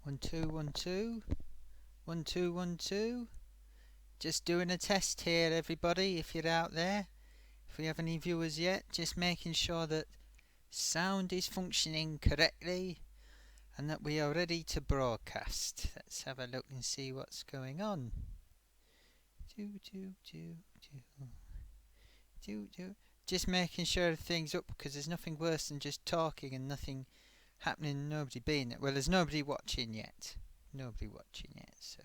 1 2 1 2 1 2 1 2. Just doing a test here, everybody. If you're out there, if we have any viewers yet, just making sure that sound is functioning correctly and that we are ready to broadcast. Let's have a look and see what's going on. Just making sure everything's up, because there's nothing worse than just talking and nothing happening and nobody being it. Well, there's nobody watching yet. So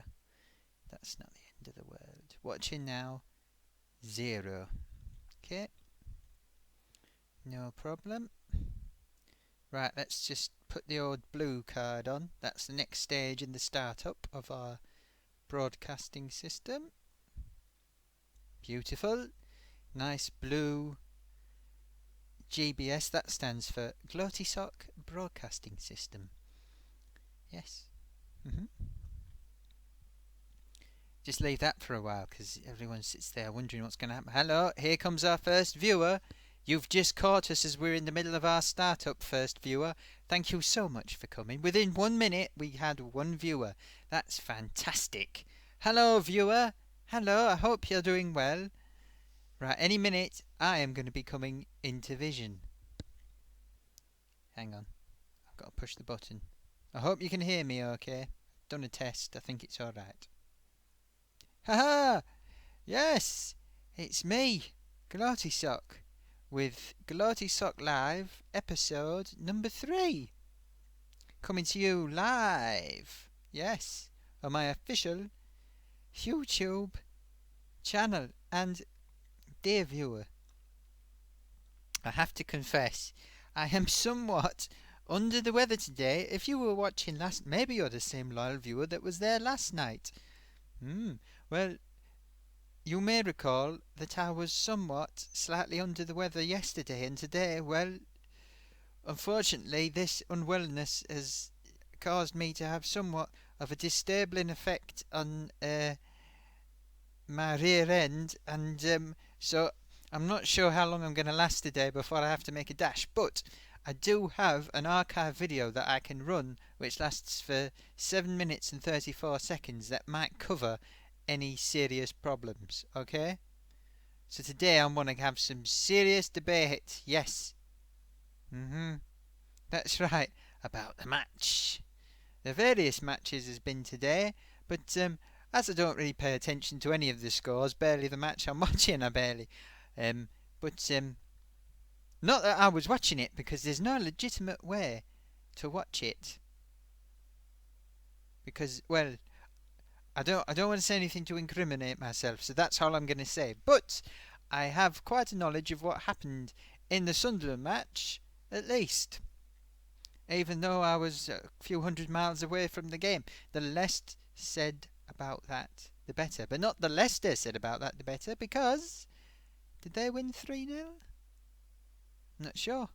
that's not the end of the world. Watching now, 0. Okay. No problem. Right, let's just put the old blue card on. That's the next stage in the startup of our broadcasting system. Beautiful. Nice blue GBS. That stands for Gloatysock Broadcasting System. Yes. Just leave that for a while, because everyone sits there wondering what's going to happen. Hello, here comes our first viewer. You've just caught us as we're in the middle of our startup, first viewer. Thank you so much for coming. Within 1 minute, we had 1 viewer. That's fantastic. Hello, viewer. Hello, I hope you're doing well. Right, any minute, I am going to be coming into vision. Hang on. I've got to push the button. I hope you can hear me okay. I've done a test. I think it's alright. Haha! Yes! It's me, Gloatysock, with Gloatysock Live, episode number 3. Coming to you live, yes, on my official YouTube channel. And, dear viewer, I have to confess, I am somewhat under the weather today. If you were watching last, maybe you're the same loyal viewer that was there last night. Well, you may recall that I was somewhat slightly under the weather yesterday, and today, well, unfortunately, this unwellness has caused me to have somewhat of a disabling effect on my rear end, and so I'm not sure how long I'm going to last today before I have to make a dash, but I do have an archive video that I can run which lasts for 7 minutes and 34 seconds that might cover any serious problems, okay? So today I'm going to have some serious debate, yes. That's right, about the match. The various matches has been today, but as I don't really pay attention to any of the scores, barely the match I'm watching, not that I was watching it, because there's no legitimate way to watch it. Because, well, I don't want to say anything to incriminate myself, so that's all I'm going to say. But I have quite a knowledge of what happened in the Sunderland match, at least. Even though I was a few hundred miles away from the game. The less said about that, the better. But not the Leicester said about that, the better, because did they win 3-0? I'm not sure.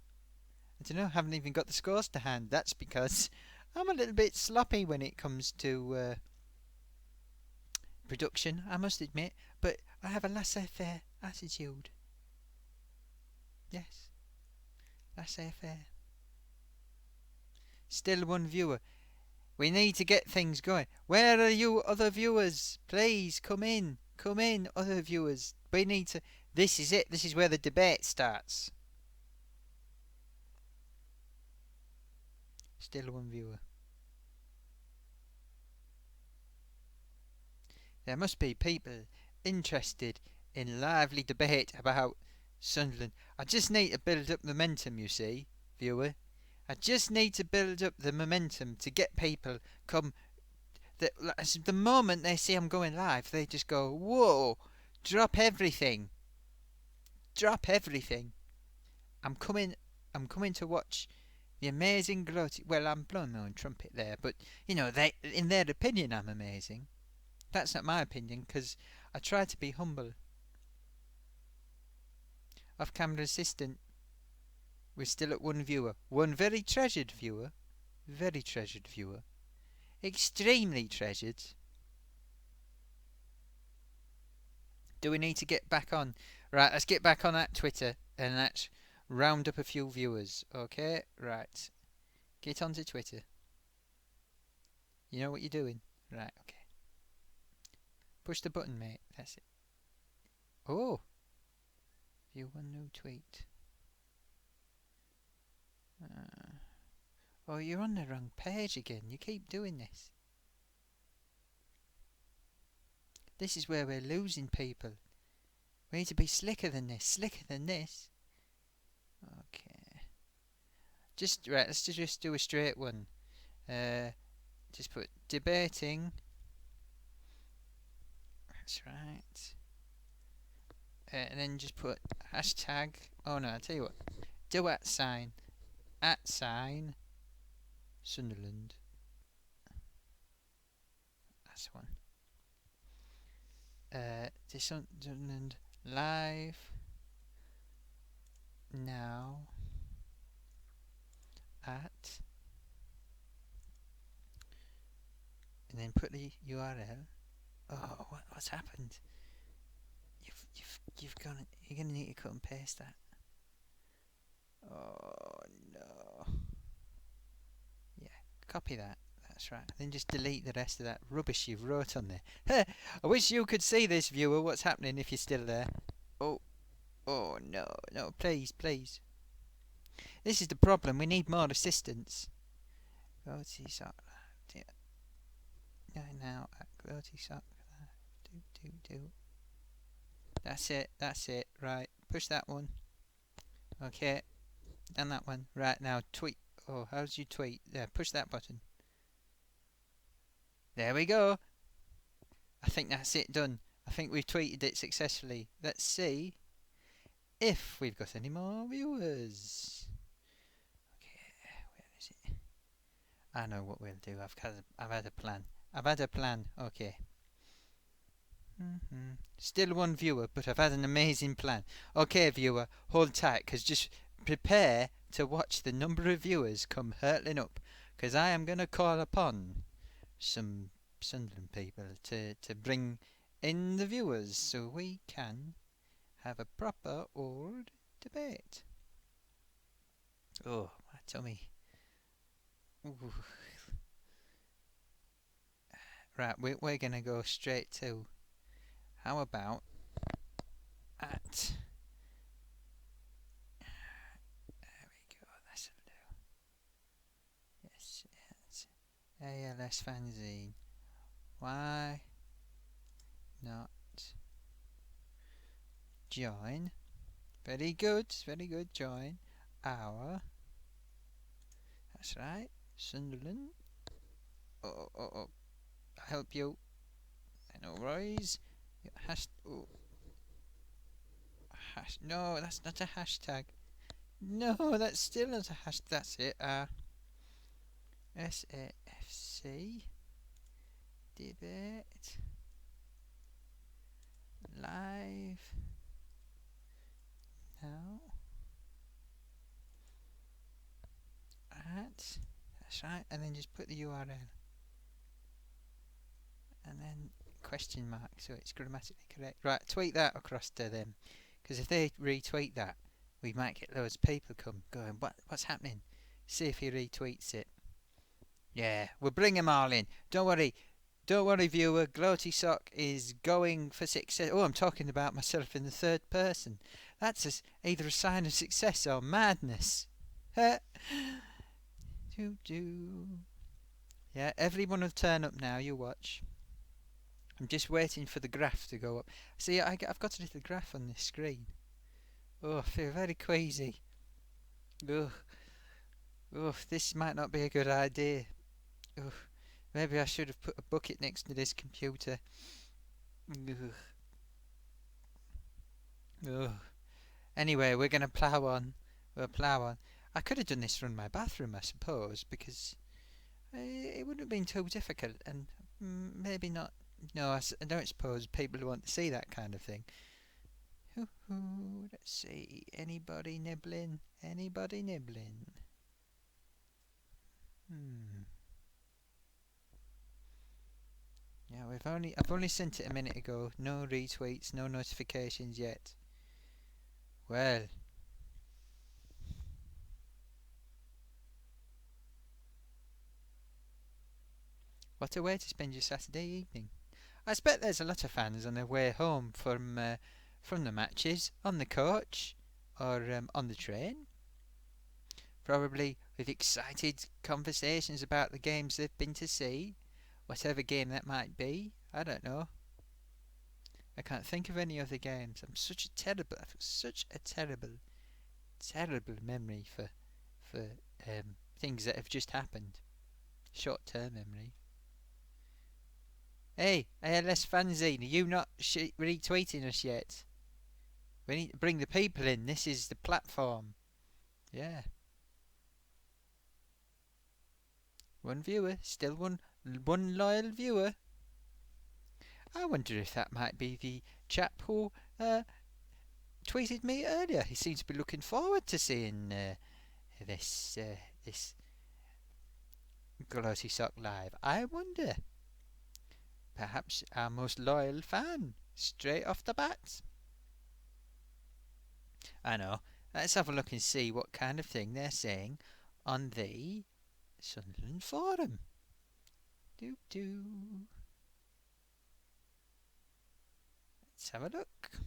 I don't know, haven't even got the scores to hand. That's because I'm a little bit sloppy when it comes to production, I must admit, but I have a laissez-faire attitude. Yes, laissez-faire. Still 1 viewer. We need to get things going. Where are you other viewers? Please come in, other viewers. We need to, this is it, this is where the debate starts. Still 1 viewer. There must be people interested in lively debate about Sunderland. I just need to build up momentum, you see, viewer. I just need to build up the momentum to get people come. The moment they see I'm going live, they just go, whoa, drop everything. Drop everything. I'm coming to watch the amazing Gloaty. Well, I'm blowing my own trumpet there, but, you know, in their opinion, I'm amazing. That's not my opinion, because I try to be humble. Off-camera assistant, we're still at 1 viewer. 1 very treasured viewer. Very treasured viewer. Extremely treasured. Do we need to get back on? Right, let's get back on that Twitter and let's round up a few viewers. Okay, right. Get onto Twitter. You know what you're doing? Right, okay. Push the button, mate. That's it. Oh! View one new tweet. Oh, you're on the wrong page again. You keep doing this. This is where we're losing people. We need to be slicker than this. Slicker than this. Okay. Right, let's just do a straight one. Just put debating. That's right. And then just put hashtag. Oh no, I'll tell you what. Do @ sign. @ sign. Sunderland. That's one. Sunderland live now at, and then put the URL. Oh, what's happened? You've gone. You're gonna need to cut and paste that. Oh no. Yeah, copy that. That's right. Then just delete the rest of that rubbish you've wrote on there. I wish you could see this, viewer. What's happening if you're still there? Oh no, please. This is the problem. We need more assistance. Gloatysock. Now at Gloatysock. Do. That's it. Right. Push that one. Okay. And that one. Right, now tweet. Oh, how's you tweet? There, push that button. There we go. I think that's it done. I think we've tweeted it successfully. Let's see if we've got any more viewers. Okay, where is it? I know what we'll do. I've had a plan. Okay. Still one viewer, but I've had an amazing plan. Okay, viewer, hold tight, because just prepare to watch the number of viewers come hurtling up, because I am going to call upon some Sunderland people to bring in the viewers so we can have a proper old debate. Oh, my tummy. Ooh. Right, we're going to go straight to... How about at... There we go, that'll do. Yes, ALS fanzine. Why not join? Very good, join our... That's right, Sunderland. Oh, I'll help you. No worries. No, that's not a hashtag. No, that's still not a hashtag. That's it. SAFC debate live now at. That's right. And then just put the URL. And then question mark so it's grammatically correct. Right, tweet that across to them, because if they retweet that, we might get loads of people come going, what's happening? See if he retweets it. Yeah, we'll bring them all in. Don't worry, viewer. Gloatysock is going for success. Oh, I'm talking about myself in the third person. That's either a sign of success or madness. Yeah, everyone will turn up now. You watch. I'm just waiting for the graph to go up. See, I've got a little graph on this screen. Oh, I feel very queasy. Ugh. This might not be a good idea. Ugh. Maybe I should have put a bucket next to this computer. Ugh. Anyway, we're going to plough on. We'll plough on. I could have done this from my bathroom, I suppose, because it wouldn't have been too difficult, and maybe not. No, I don't suppose people want to see that kind of thing. Let's see. Anybody nibbling? Yeah, I've only sent it a minute ago. No retweets, no notifications yet. Well. What a way to spend your Saturday evening. I expect there's a lot of fans on their way home from the matches on the coach or on the train. Probably with excited conversations about the games they've been to see, whatever game that might be. I don't know. I can't think of any other games. I've such a terrible memory for things that have just happened. Short-term memory. Hey, ALS fanzine, are you not retweeting us yet? We need to bring the people in. This is the platform. Yeah. One viewer, still one loyal viewer. I wonder if that might be the chap who tweeted me earlier. He seems to be looking forward to seeing this Gloatysock live. I wonder. Perhaps our most loyal fan, straight off the bat. I know. Let's have a look and see what kind of thing they're saying on the Sunderland forum. Do. Let's have a look.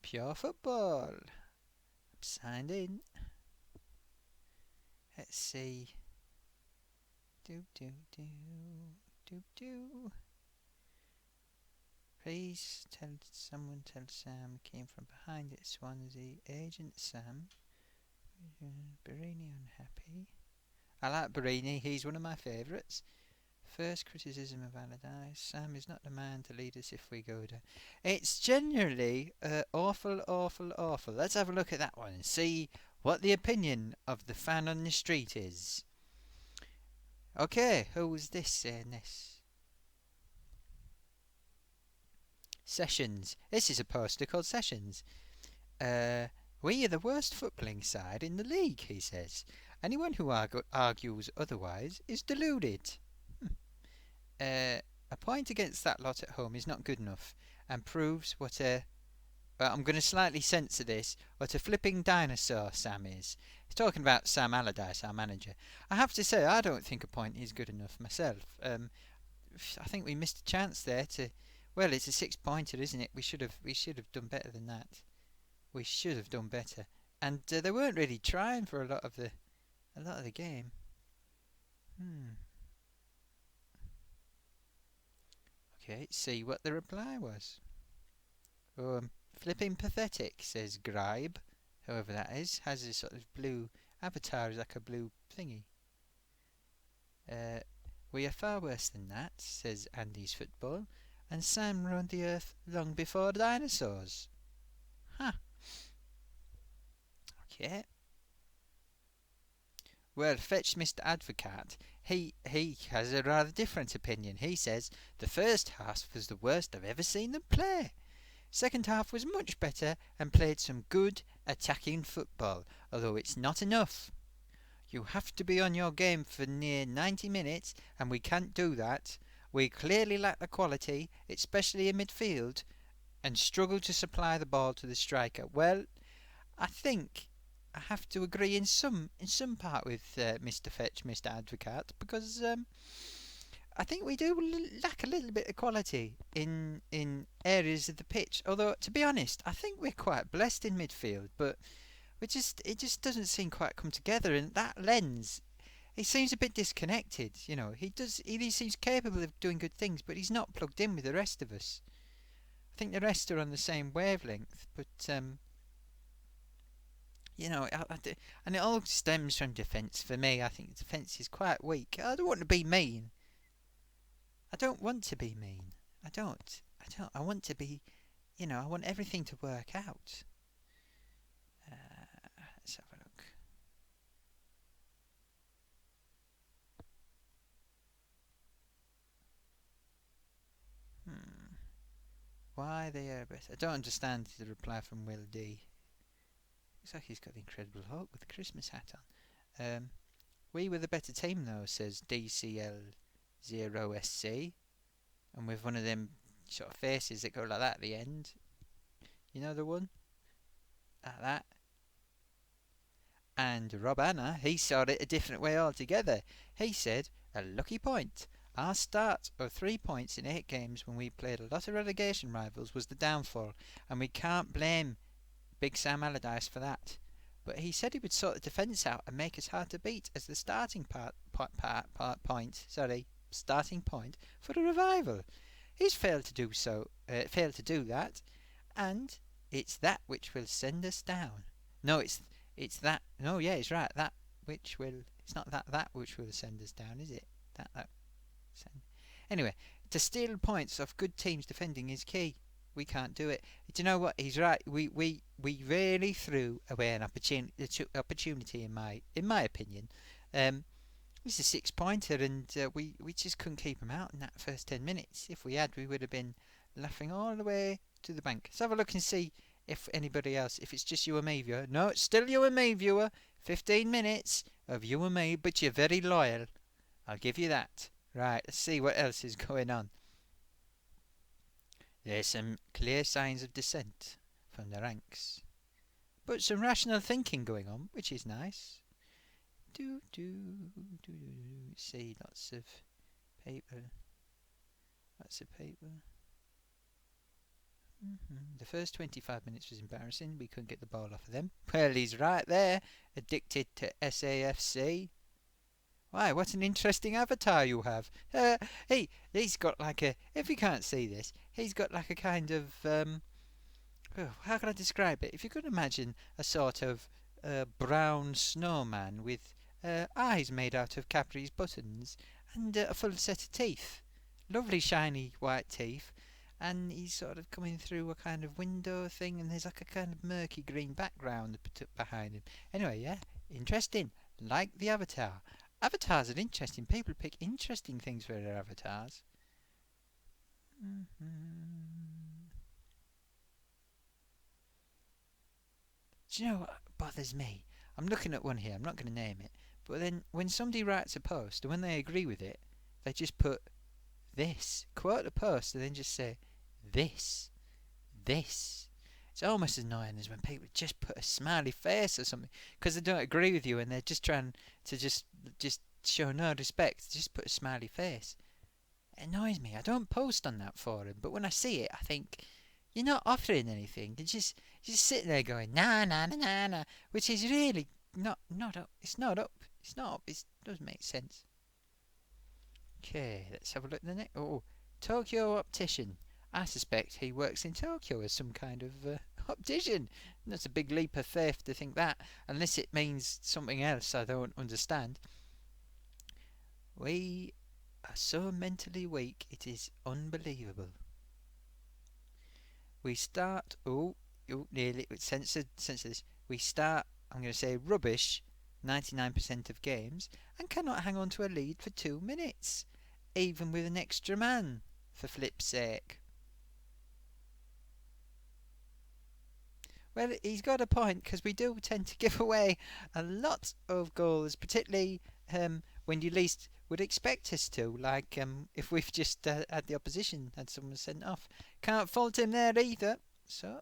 Pure football. I'm signed in. Let's see. Do. Please tell Sam came from behind it. Swansea agent Sam. Barini unhappy. I like Barini. He's one of my favourites. First criticism of Allardyce. Sam is not the man to lead us if we go down. It's generally awful. Let's have a look at that one and see what the opinion of the fan on the street is. Okay, who was this saying this? Sessions. This is a poster called Sessions. We are the worst footballing side in the league, he says. Anyone who argues otherwise is deluded. A point against that lot at home is not good enough and proves what a... I'm going to slightly censor this. What a flipping dinosaur Sam is. He's talking about Sam Allardyce, our manager. I have to say, I don't think a point is good enough myself. I think we missed a chance there to... Well, it's a 6-pointer, isn't it? We should have done better than that. We should have done better. And they weren't really trying for a lot of the game. Okay, see what the reply was. Flipping pathetic, says Gribe, whoever that is, has a sort of blue avatar, like a blue thingy. We are far worse than that, says Andy's Football, and Sam roamed the earth long before dinosaurs. Huh. Okay. Well, fetch Mr. Advocate. He has a rather different opinion. He says the first half was the worst I've ever seen them play. Second half was much better and played some good attacking football, although it's not enough. You have to be on your game for near 90 minutes, and we can't do that. We clearly lack the quality, especially in midfield, and struggle to supply the ball to the striker. Well, I think I have to agree in some part with Mr. Fetch, Mr. Advocate, because I think we do lack a little bit of quality in areas of the pitch. Although, to be honest, I think we're quite blessed in midfield, but it just doesn't seem quite come together. And that lens, he seems a bit disconnected. You know, he seems capable of doing good things, but he's not plugged in with the rest of us. I think the rest are on the same wavelength, but you know, and it all stems from defence. For me, I think defence is quite weak. I don't want to be mean. I don't. I want to be, you know, I want everything to work out. Let's have a look. Why they are better? I don't understand the reply from Will D. Looks like he's got the Incredible Hulk with the Christmas hat on. We were the better team though, says DCL0SC. And with one of them sort of faces that go like that at the end. You know the one? Like that. And Rob Anna, he saw it a different way altogether. He said, a lucky point. Our start of 3 points in 8 games when we played a lot of relegation rivals was the downfall, and we can't blame Big Sam Allardyce for that. But he said he would sort the defence out and make us hard to beat as the starting point for the revival. He's failed to do that, and it's that which will send us down. No, it's that. No, yeah, he's right. That which will. It's not that which will send us down, is it? That. Send. Anyway, to steal points off good teams defending is key. We can't do it. Do you know what? He's right. We really threw away an opportunity in my opinion. It's a 6-pointer, and we just couldn't keep him out in that first 10 minutes. If we had, we would have been laughing all the way to the bank. Let's have a look and see if anybody else, if it's just you and me, viewer. No, it's still you and me, viewer. 15 minutes of you and me, but you're very loyal. I'll give you that. Right, let's see what else is going on. There's some clear signs of dissent from the ranks, but some rational thinking going on, which is nice. See, lots of paper. The first 25 minutes was embarrassing. We couldn't get the ball off of them. Well, he's right there. Addicted to SAFC. Why, what an interesting avatar you have. He's got like a... If you can't see this, he's got like a kind of... how can I describe it? If you could imagine a sort of brown snowman with eyes made out of Capri's buttons and a full set of teeth. Lovely shiny white teeth. And he's sort of coming through a kind of window thing, and there's like a kind of murky green background behind him. Anyway, yeah, interesting. Like the avatar. Avatars are interesting. People pick interesting things for their avatars. Do you know what bothers me? I'm looking at one here. I'm not going to name it. But then when somebody writes a post, and when they agree with it, they just put this. Quote a post and then just say this. It's almost as annoying as when people just put a smiley face or something because they don't agree with you and they're just trying to just show no respect. Just put a smiley face. It annoys me. I don't post on that forum, but when I see it, I think you're not offering anything. You're just sitting there going nah, which is really not up. It's not up. It's not up. It doesn't make sense. Okay, let's have a look at the next. Oh, Tokyo optician. I suspect he works in Tokyo as some kind of optician. That's a big leap of faith to think that, unless it means something else I don't understand. We are so mentally weak, it is unbelievable. We start. Nearly. Censor this. We start. I'm going to say rubbish. 99% of games, and cannot hang on to a lead for 2 minutes, even with an extra man, for flip's sake. Well, he's got a point, because we do tend to give away a lot of goals, particularly when you least would expect us to, like if we've just had the opposition, had someone sent off. Can't fault him there either. So,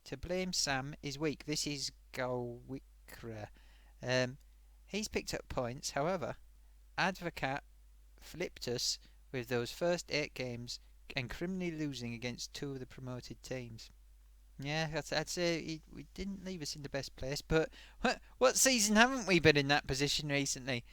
to blame Sam is weak. This is Gowikra. He's picked up points, however, Advocat flipped us with those first 8 games and criminally losing against 2 of the promoted teams. Yeah, I'd say we didn't leave us in the best place, but what season haven't we been in that position recently?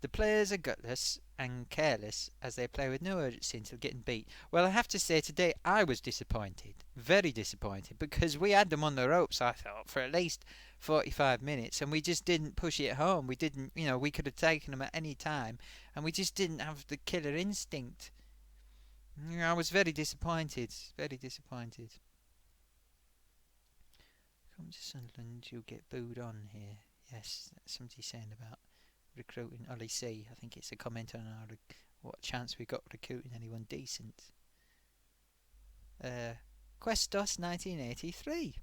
The players are gutless and careless as they play with no urgency until getting beat. Well, I have to say today I was disappointed, very disappointed, because we had them on the ropes, I thought, for at least 45 minutes, and we just didn't push it home. We didn't, we could have taken them at any time, and we just didn't have the killer instinct. I was very disappointed, very disappointed. Come to Sunderland, you'll get booed on here. Yes, that's somebody saying about recruiting Ollie C. I think it's a comment on what chance we got recruiting anyone decent. Questos 1983.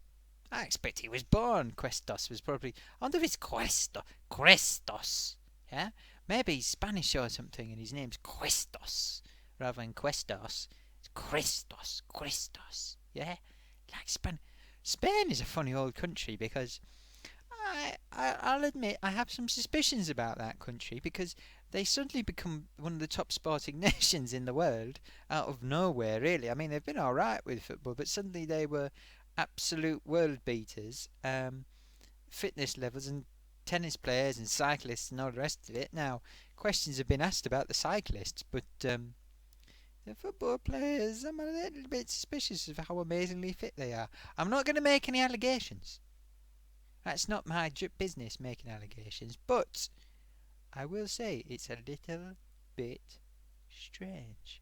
I expect he was born. Questos was probably... I wonder if it's Questos. Yeah? Maybe he's Spanish or something and his name's Questos rather than Questos. It's Questos. Yeah? Like Spain is a funny old country because I'll admit I have some suspicions about that country because they suddenly become one of the top sporting nations in the world out of nowhere, really. I mean, they've been all right with football, but suddenly they were absolute world beaters. Fitness levels and tennis players and cyclists and all the rest of it. Now, questions have been asked about the cyclists, but the football players, I'm a little bit suspicious of how amazingly fit they are. I'm not going to make any allegations. That's not my business making allegations, but I will say it's a little bit strange.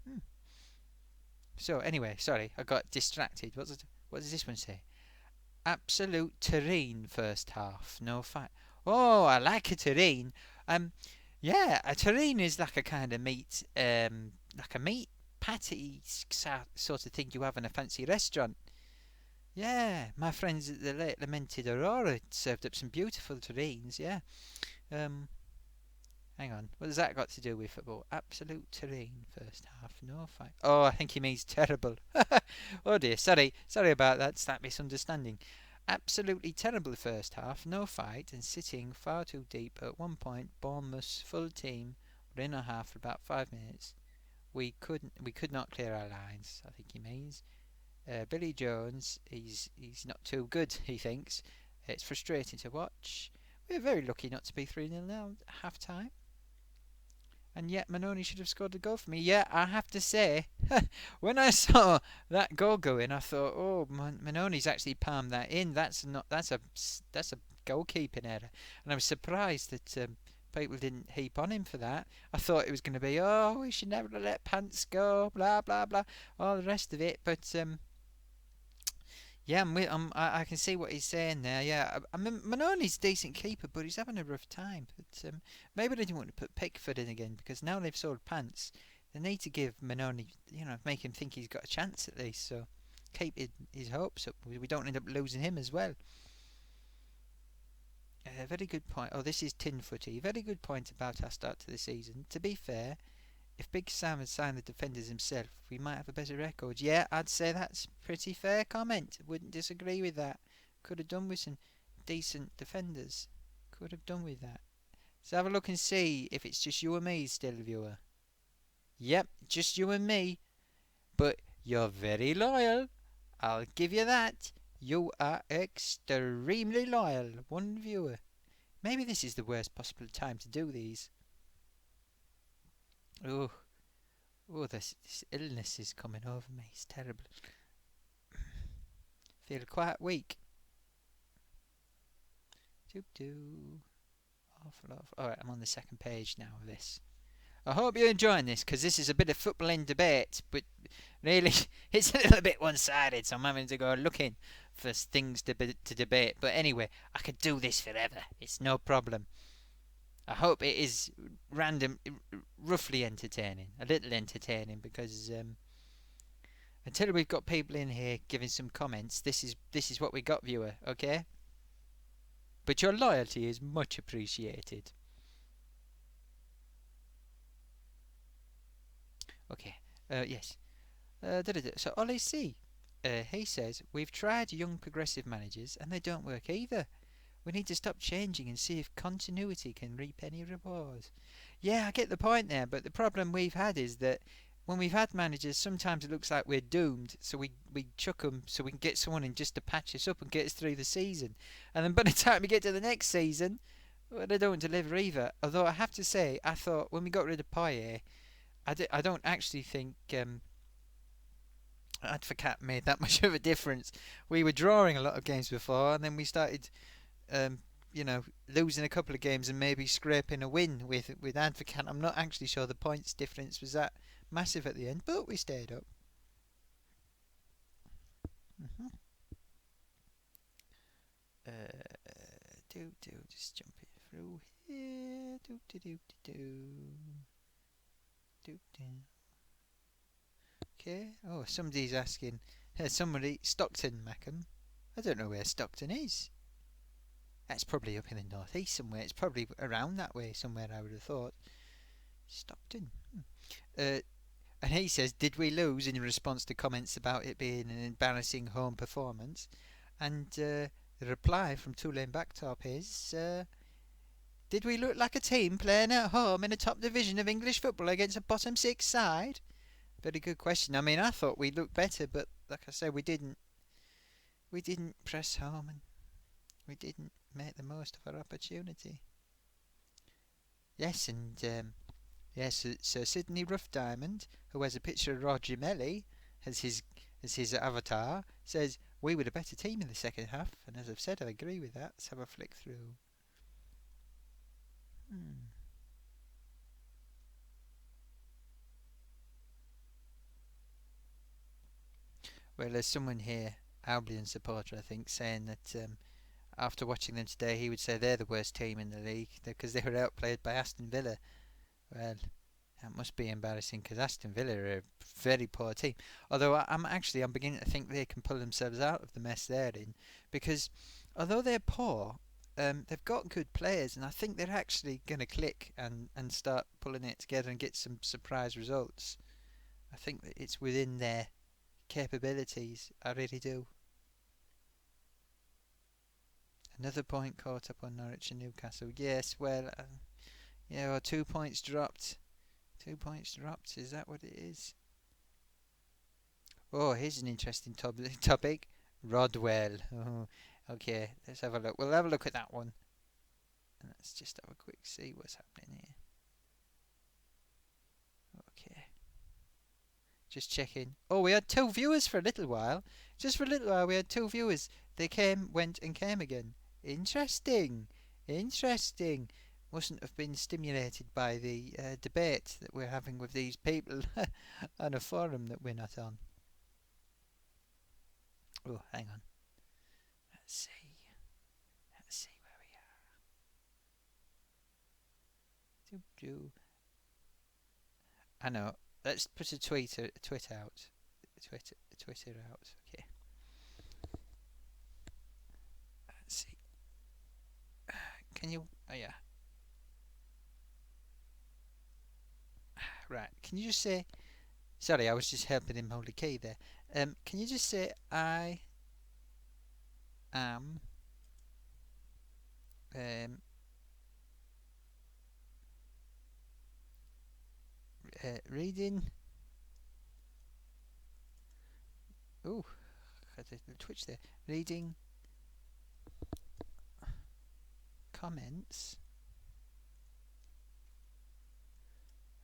hmm So anyway, sorry, I got distracted. What does this one say? Absolute terrine first half, no fight. Oh, I like a terrine. Um, yeah, a terrine is like a kind of meat, like a meat patty sort of thing you have in a fancy restaurant. Yeah, my friends at the late lamented Aurora served up some beautiful terrines. Yeah. Um, Hang on. What has that got to do with football? Absolute terrine first half, no fight. Oh, I think he means terrible. Oh dear, sorry about that misunderstanding. Absolutely terrible first half, no fight, and sitting far too deep. At one point, Bournemouth's full team were in a half for about 5 minutes. We could not clear our lines. I think he means. Billy Jones, he's not too good. He thinks it's frustrating to watch. We're very lucky not to be 3-0 now at half time. And yet Manoni should have scored a goal for me. Yeah, I have to say, when I saw that goal go in, I thought, oh, Manoni's actually palmed that in. That's a goalkeeping error, and I was surprised that people didn't heap on him for that. I thought it was going to be, oh, we should never let Pants go, blah blah blah, all the rest of it. But yeah, I can see what he's saying there. Yeah, I mean, Manoni's a decent keeper, but he's having a rough time. But maybe they didn't want to put Pickford in again because now they've sold Pants. They need to give Manoni, make him think he's got a chance at least. So keep his hopes up. We don't end up losing him as well. Very good point. Oh, this is Tin Footy. Very good point about our start to the season. To be fair, if Big Sam had signed the defenders himself, we might have a better record. Yeah, I'd say that's a pretty fair comment. Wouldn't disagree with that. Could have done with some decent defenders. Could have done with that. So have a look and see if it's just you and me still, viewer. Yep, just you and me. But you're very loyal. I'll give you that. You are extremely loyal. One viewer. Maybe this is the worst possible time to do these. Oh, this illness is coming over me. It's terrible. Feel quite weak. Awful. Alright, I'm on the second page now of this. I hope you're enjoying this, because this is a bit of footballing debate, but really, it's a little bit one-sided, so I'm having to go looking for things to debate. But anyway, I could do this forever. It's no problem. I hope it is roughly entertaining, a little entertaining, because until we've got people in here giving some comments, this is what we got, viewer. Okay, but your loyalty is much appreciated. Okay, yes. So Ollie C, he says we've tried young progressive managers and they don't work either. We need to stop changing and see if continuity can reap any rewards. Yeah, I get the point there, but the problem we've had is that when we've had managers, sometimes it looks like we're doomed, so we chuck them so we can get someone in just to patch us up and get us through the season. And then by the time we get to the next season, well, they don't deliver either. Although I have to say, I thought when we got rid of Poirier, I don't actually think Advocat made that much of a difference. We were drawing a lot of games before, and then we started losing a couple of games and maybe scraping a win with Advocat. I'm not actually sure the points difference was that massive at the end, but we stayed up. Just jumping through here. Okay. Oh, somebody's asking. Stockton, Mackham. I don't know where Stockton is. That's probably up in the northeast somewhere. It's probably around that way somewhere, I would have thought. Stockton. And he says, did we lose, in response to comments about it being an embarrassing home performance? And The reply from Tulane Backtop is, did we look like a team playing at home in a top division of English football against a bottom six side? Very good question. I mean, I thought we looked better, but like I said, we didn't. We didn't press home, and we didn't make the most of our opportunity. Yes, and yes, Sir Sidney Rough Diamond, who has a picture of Roger Melly as his avatar, says we were the better team in the second half. And as I've said, I agree with that. Let's have a flick through. Well, there's someone here, Albion supporter, I think, saying that after watching them today, he would say they're the worst team in the league because they were outplayed by Aston Villa. Well, that must be embarrassing because Aston Villa are a very poor team. Although I'm beginning to think they can pull themselves out of the mess they're in, because although they're poor, they've got good players, and I think they're actually going to click and start pulling it together and get some surprise results. I think that it's within their capabilities. I really do. Another point caught up on Norwich and Newcastle. Yes, well, yeah, well, 2 points dropped. 2 points dropped. Is that what it is? Oh, here's an interesting topic. Rodwell. Oh, okay, let's have a look. We'll have a look at that one. And let's just have a quick see what's happening here. Okay. Just checking. Oh, we had 2 viewers for a little while. Just for a little while, we had 2 viewers. They came, went, and came again. Interesting. Interesting. Mustn't have been stimulated by the debate that we're having with these people on a forum that we're not on. Oh, hang on. Let's see. Let's see where we are. I know. Let's put a tweet out. Twitter out. Okay. Let's see. Can you? Oh yeah. Right. Can you just say? Sorry, I was just helping him hold the key there. Can you just say I am reading. Oh, got a twitch there. Reading comments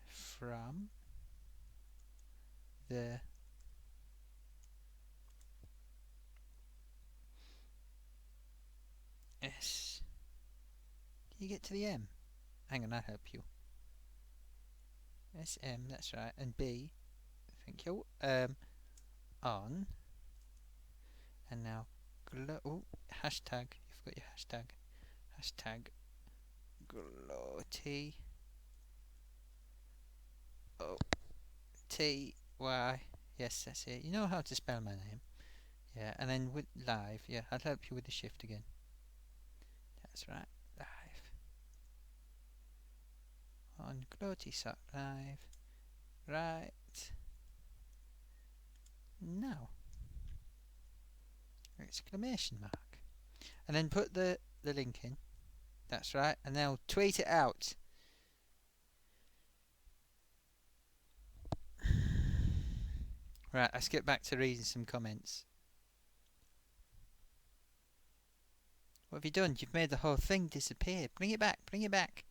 from the S. Can you get to the M? Hang on, I'll help you. SM, that's right, and B. Thank you. On. And now, hashtag. You've got your hashtag. Hashtag Gloaty. T-Y. Yes, that's it. You know how to spell my name. Yeah, and then with live. Yeah, I'll help you with the shift again. That's right. Live. On Gloatysock live. Right. Now. Exclamation mark. And then put the link in. That's right. And now tweet it out. Right, let's get back to reading some comments. What have you done? You've made the whole thing disappear. Bring it back. Bring it back.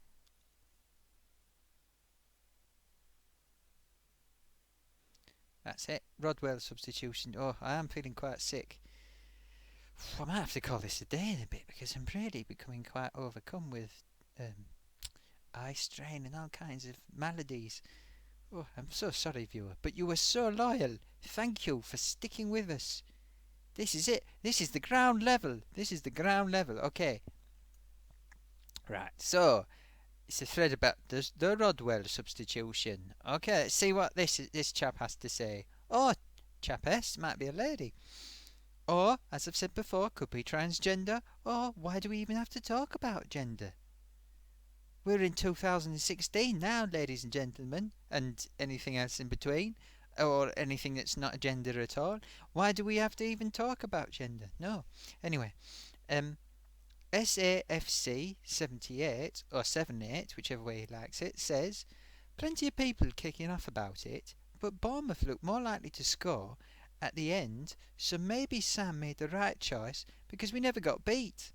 That's it. Rodwell substitution. Oh, I am feeling quite sick. I might have to call this a day in a bit because I'm really becoming quite overcome with eye strain and all kinds of maladies. Oh, I'm so sorry, viewer, but you were so loyal. Thank you for sticking with us. This is it. This is the ground level. This is the ground level. Okay. Right, so it's a thread about the Rodwell substitution. Okay, let's see what this chap has to say. Oh, chap S might be a lady. Or, as I've said before, could be transgender. Or, why do we even have to talk about gender? We're in 2016 now, ladies and gentlemen, and anything else in between, or anything that's not a gender at all. Why do we have to even talk about gender? No. Anyway, Um, SAFC 78 or 78, whichever way he likes it, says plenty of people kicking off about it, but Bournemouth looked more likely to score at the end, so maybe Sam made the right choice because we never got beat.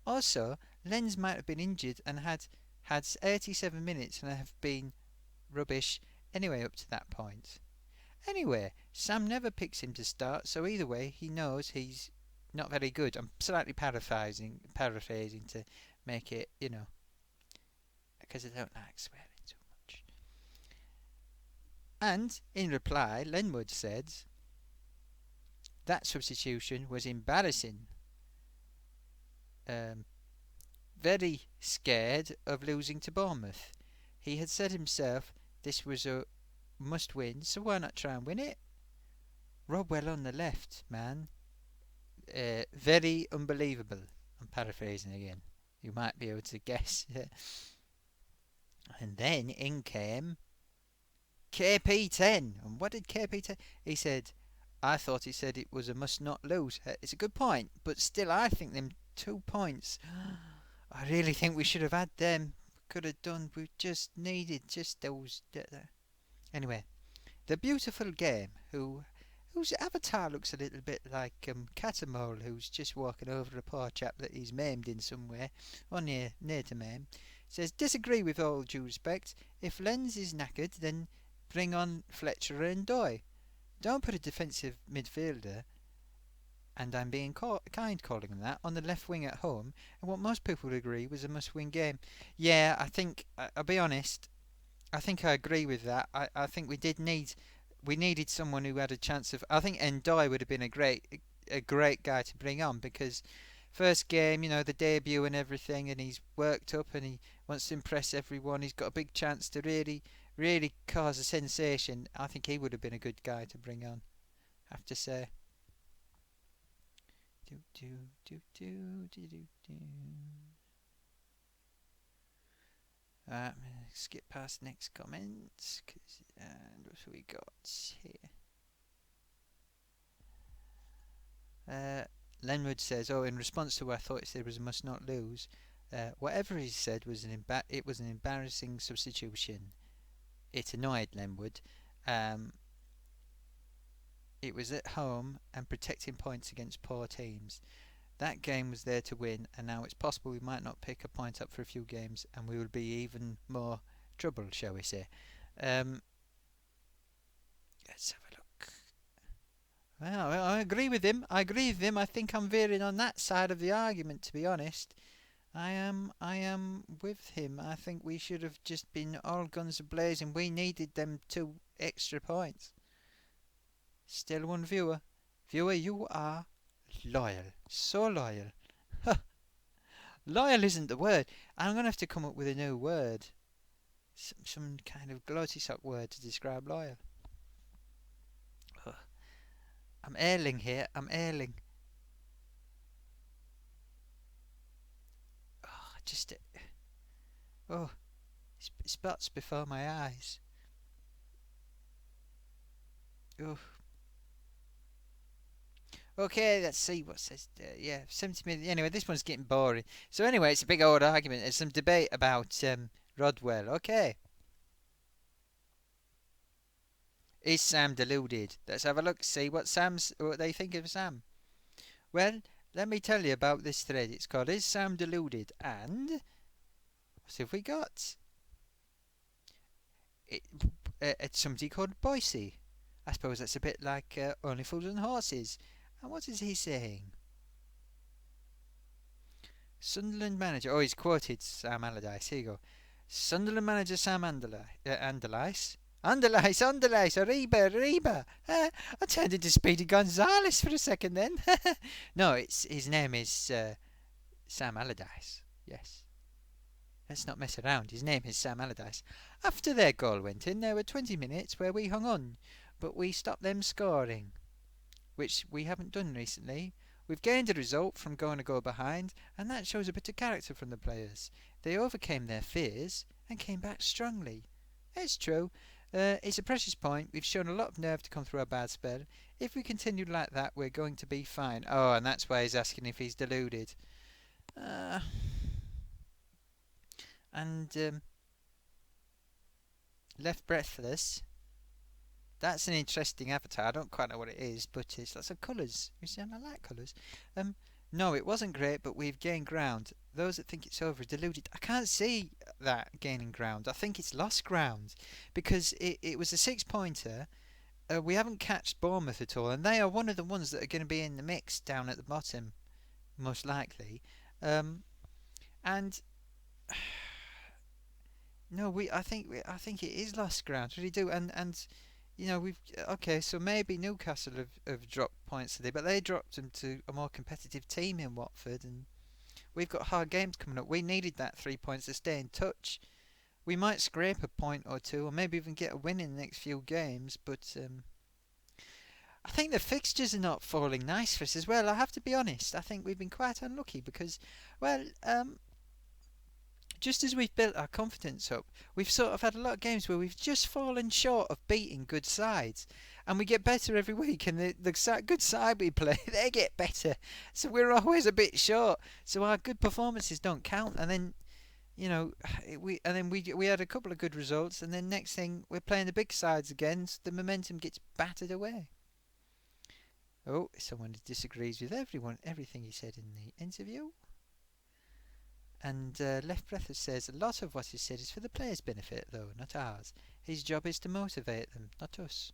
Also, Lenz might have been injured and had 87 minutes and have been rubbish anyway up to that point. Anyway, Sam never picks him to start, so either way, he knows he's not very good. I'm slightly paraphrasing to make it, because I don't like swearing too much. And in reply, Lenwood said that substitution was embarrassing. Very scared of losing to Bournemouth. He had said himself this was a must win, so why not try and win it? Rodwell on the left, man. Very unbelievable. I'm paraphrasing again. You might be able to guess. And then in came KP10. And what did KP10? He said, I thought he said it was a must not lose. It's a good point, but still I think them 2 points, I really think we should have had them. Could have done. We just needed just those. Anyway, the beautiful game, whose avatar looks a little bit like Catamole, who's just walking over a poor chap that he's maimed in some way, or near to maim, says, disagree with all due respect. If Lenz is knackered, then bring on Fletcher and Doy. Don't put a defensive midfielder, and I'm being kind calling him that, on the left wing at home, and what most people would agree was a must-win game. Yeah, I think, I'll be honest, I think I agree with that. I think we needed someone who had a chance of. I think Ndai would have been a great guy to bring on, because first game, the debut and everything, and he's worked up and he wants to impress everyone. He's got a big chance to really cause a sensation. I think he would have been a good guy to bring on, I have to say. I'm going to skip past the next comments, and what have we got here? Lenwood says, in response to what I thought he said was must not lose, whatever he said was it was an embarrassing substitution. It annoyed Lenwood. It was at home and protecting points against poor teams. That game was there to win, and now it's possible we might not pick a point up for a few games, and we will be even more trouble, shall we say. Let's have a look. Well, I agree with him. I think I'm veering on that side of the argument, to be honest. I am with him. I think we should have just been all guns a-blazing. We needed them 2 extra points. Still one viewer. Viewer, you are loyal. So loyal. Loyal isn't the word. I'm going to have to come up with a new word. Some kind of Gloatysock word to describe loyal. I'm ailing here. I'm ailing. Spots before my eyes. Okay, let's see what says. 70 minutes. Anyway, this one's getting boring. So anyway, it's a big old argument. There's some debate about Rodwell. Okay. Is Sam deluded? Let's have a look. See what they think of Sam. Well, let me tell you about this thread. It's called "Is Sam Deluded?" And what have we got? It's somebody called Boise. I suppose that's a bit like Only Fools and Horses. And what is he saying? Sunderland manager. Oh, he's quoted Sam Allardyce. Here you go. Sunderland manager Sam Allardyce. Arriba. I turned into Speedy Gonzales for a second then. No, his name is Sam Allardyce. Yes. Let's not mess around. His name is Sam Allardyce. After their goal went in, there were 20 minutes where we hung on, but we stopped them scoring, which we haven't done recently. We've gained a result from going a goal behind, and that shows a bit of character from the players. They overcame their fears and came back strongly. It's true. It's a precious point. We've shown a lot of nerve to come through a bad spell. If we continue like that, we're going to be fine. Oh, and that's why he's asking if he's deluded. Uh, and left breathless. That's an interesting avatar. I don't quite know what it is, but it's lots of colours. You see, and I like colours. No, it wasn't great, but we've gained ground. Those that think it's over are deluded. I can't see that gaining ground. I think it's lost ground because it was a 6-pointer. We haven't catched Bournemouth at all, and they are one of the ones that are going to be in the mix down at the bottom, most likely. And no, I think it is lost ground. Really do, and we've okay. So maybe Newcastle have dropped points today, but they dropped them to a more competitive team in Watford, and we've got hard games coming up. We needed that 3 points to stay in touch. We might scrape a point or two, or maybe even get a win in the next few games, but I think the fixtures are not falling nice for us as well. I have to be honest. I think we've been quite unlucky because, well, just as we've built our confidence up, we've sort of had a lot of games where we've just fallen short of beating good sides. And we get better every week, and the good side we play, they get better. So we're always a bit short. So our good performances don't count. And then, we had a couple of good results, and then next thing we're playing the big sides again. So the momentum gets battered away. Oh, someone disagrees with everything he said in the interview. And Left Breathless says, a lot of what he said is for the players' benefit, though, not ours. His job is to motivate them, not us.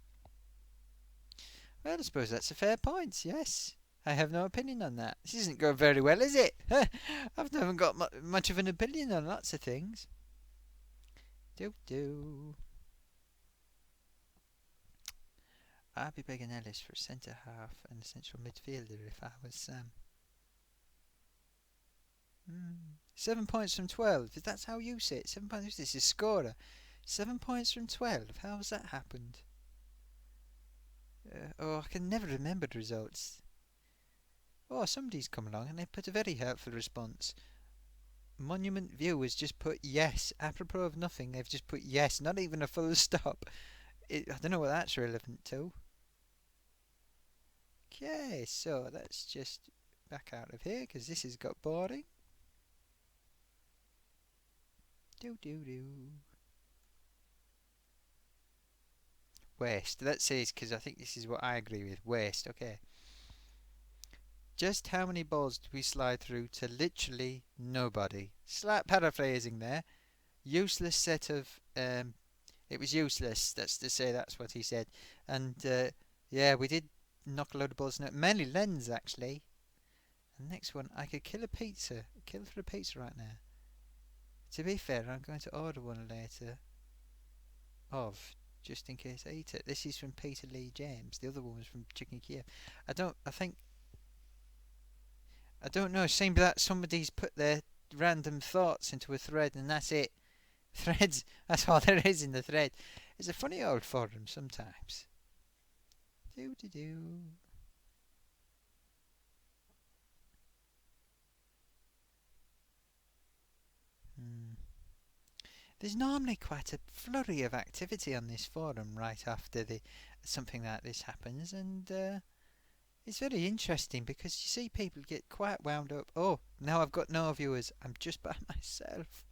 Well, I suppose that's a fair point, yes. I have no opinion on that. This isn't going very well, is it? I've never got much of an opinion on lots of things. I'd be begging Ellis for a centre-half and a central midfielder if I was Sam. 7 points from 12. If that's how you say it. 7 points. This is scorer. 7 points from 12. How has that happened? I can never remember the results. Oh, somebody's come along and they've put a very helpful response. Monument Viewers just put yes. Apropos of nothing, they've just put yes. Not even a full stop. I don't know what that's relevant to. Okay, so let's just back out of here because this has got boring. Waste. Let's say it's because I think this is what I agree with. Waste. Okay. Just how many balls did we slide through to literally nobody? Slight paraphrasing there. Useless set of. It was useless. That's to say. That's what he said. And yeah, we did knock a load of balls. Mainly Lens actually. And next one, I could kill a pizza. Kill for a pizza right now. To be fair, I'm going to order one later. Just in case I eat it. This is from Peter Lee James. The other one was from Chicken Kiev. I don't know. It seems that somebody's put their random thoughts into a thread and that's it. Threads. That's all there is in the thread. It's a funny old forum sometimes. There's normally quite a flurry of activity on this forum right after something like this happens, and it's very interesting because you see people get quite wound up. Oh, now I've got no viewers. I'm just by myself.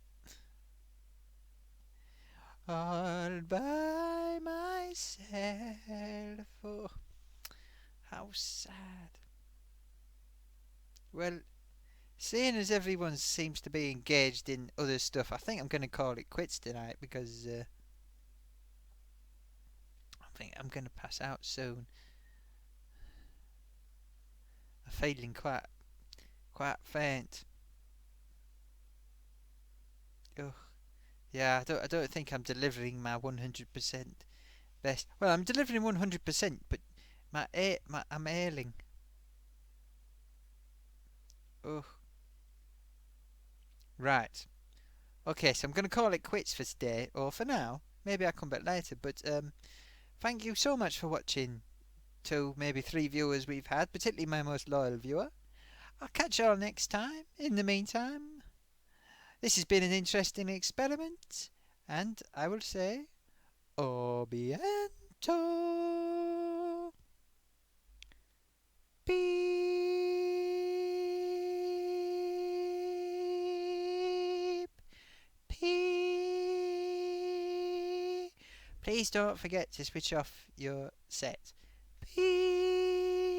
All by myself. Oh, how sad. Well, seeing as everyone seems to be engaged in other stuff, I think I'm going to call it quits tonight because I think I'm going to pass out soon. I'm feeling quite faint. Ugh. Yeah, I don't think I'm delivering my 100% best. Well, I'm delivering 100%, but I'm ailing. Ugh. Right. Okay, so I'm going to call it quits for today, or for now. Maybe I'll come back later, but thank you so much for watching. 2, maybe 3 viewers we've had, particularly my most loyal viewer. I'll catch you all next time. In the meantime, this has been an interesting experiment, and I will say, Obiento. Beep. Beep. Please don't forget to switch off your set. Beep.